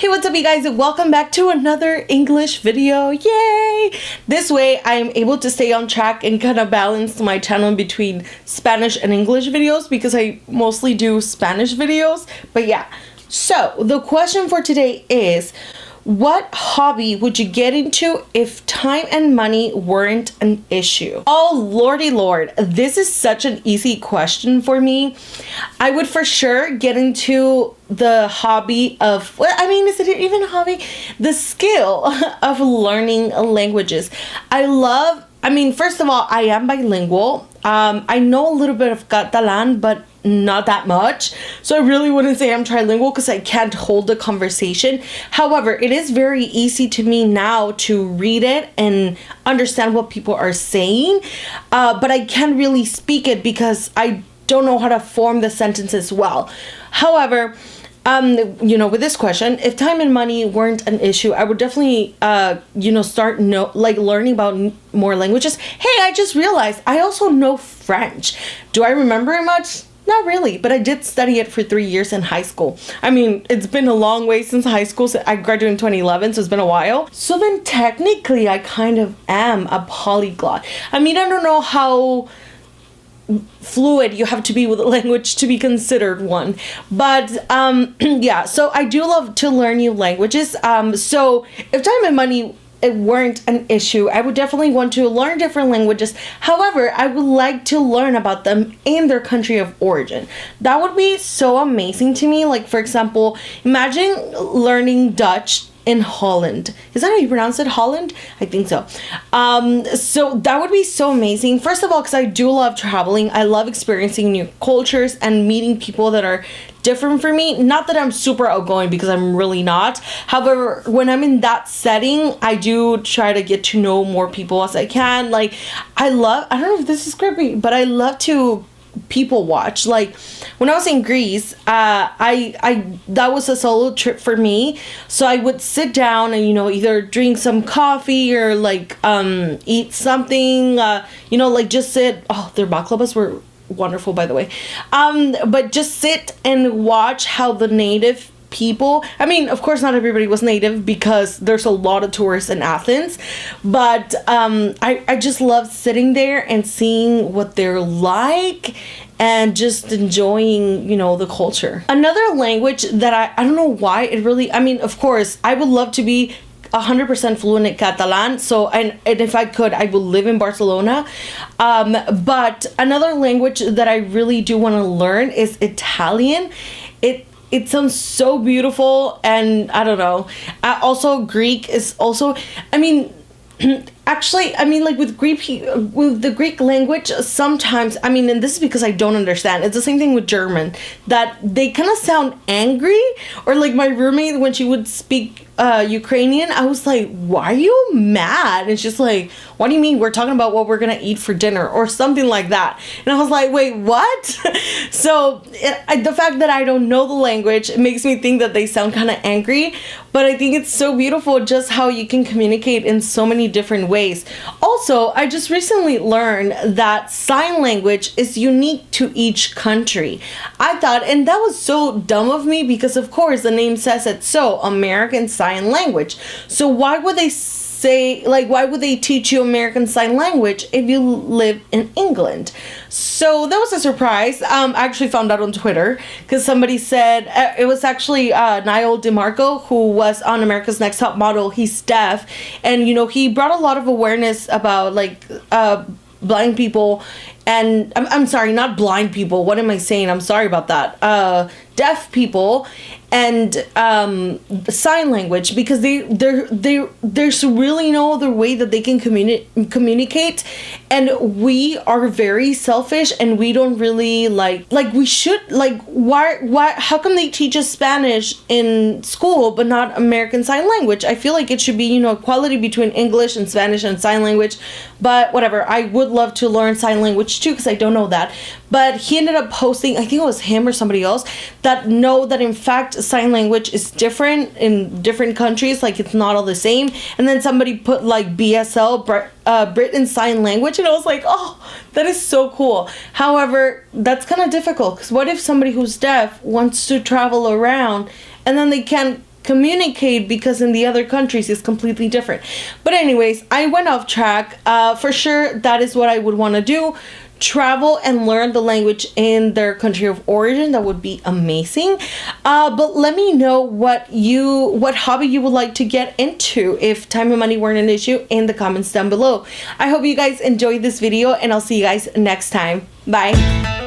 Hey, what's up you guys, and welcome back to another English video. Yay! This way I'm able to stay on track and kind of balance my channel between Spanish and English videos because I mostly do Spanish videos. But yeah, so the question for today is, what hobby would you get into if time and money weren't an issue? Oh lordy lord, this is such an easy question for me. I would for sure get into the hobby of, well, I mean, is it even a hobby? The skill of learning languages. First of all, I am bilingual. I know a little bit of Catalan, but not that much. So I really wouldn't say I'm trilingual because I can't hold a conversation. However, it is very easy to me now to read it and understand what people are saying. But I can't really speak it because I don't know how to form the sentences well. However, with this question, if time and money weren't an issue, I would definitely, start learning about more languages. Hey, I just realized I also know French. Do I remember it much? Not really, but I did study it for 3 years in high school. I mean, it's been a long way since high school. So I graduated in 2011, so it's been a while. So then technically, I kind of am a polyglot. I mean, I don't know how fluid you have to be with a language to be considered one, but yeah, so I do love to learn new languages. So if time and money weren't an issue, I would definitely want to learn different languages. However, I would like to learn about them in their country of origin. That would be so amazing to me. Like, for example, imagine learning Dutch in Holland. Is that how you pronounce it? Holland? I think so. So that would be so amazing. First of all, because I do love traveling. I love experiencing new cultures and meeting people that are different from me. Not that I'm super outgoing, because I'm really not. However, when I'm in that setting, I do try to get to know more people as I can. Like, I don't know if this is creepy, but I love to people watch. Like, when I was in Greece, I that was a solo trip for me. So I would sit down and either drink some coffee or eat something. Just sit. Oh, their baklavas were wonderful, by the way. But just sit and watch how the native people, I mean, of course not everybody was native because there's a lot of tourists in Athens, but I just love sitting there and seeing what they're like and just enjoying the culture. Another language that I don't know why it really, of course I would love to be 100% fluent in Catalan, so and if I could, I would live in Barcelona. But another language that I really do want to learn is Italian. It sounds so beautiful, and I don't know. Also, Greek is also, actually, with the Greek language, sometimes, and this is because I don't understand. It's the same thing with German, that they kind of sound angry, or like my roommate, when she would speak Ukrainian, I was like, why are you mad? And she's like, what do you mean? We're talking about what we're gonna eat for dinner or something like that. And I was like, wait, what? So the fact that I don't know the language, it makes me think that they sound kind of angry, but I think it's so beautiful just how you can communicate in so many different ways. Also, I just recently learned that sign language is unique to each country. I thought, and that was so dumb of me, because of course the name says it, so American Sign Language. So why would they teach you American Sign Language if you live in England? So that was a surprise. I actually found out on Twitter because somebody said, it was actually Niall DeMarco, who was on America's Next Top Model. He's deaf, and he brought a lot of awareness about blind people, and I'm sorry, not blind people. What am I saying? I'm sorry about that. Deaf people and sign language, because there's really no other way that they can communicate, and we are very selfish, and we don't really we should, why how come they teach us Spanish in school but not American Sign Language? I feel like it should be equality between English and Spanish and sign language, but whatever. I would love to learn sign language too, because I don't know that. But he ended up posting, I think it was him or somebody else, that in fact sign language is different in different countries, like it's not all the same. And then somebody put BSL, Britain Sign Language, and I was like, oh, that is so cool. However, that's kind of difficult, because what if somebody who's deaf wants to travel around and then they can't communicate, because in the other countries it's completely different. But anyways, I went off track. For sure, that is what I would want to do. Travel and learn the language in their country of origin. That would be amazing. But let me know what hobby you would like to get into if time and money weren't an issue in the comments down below. I hope you guys enjoyed this video, and I'll see you guys next time. Bye.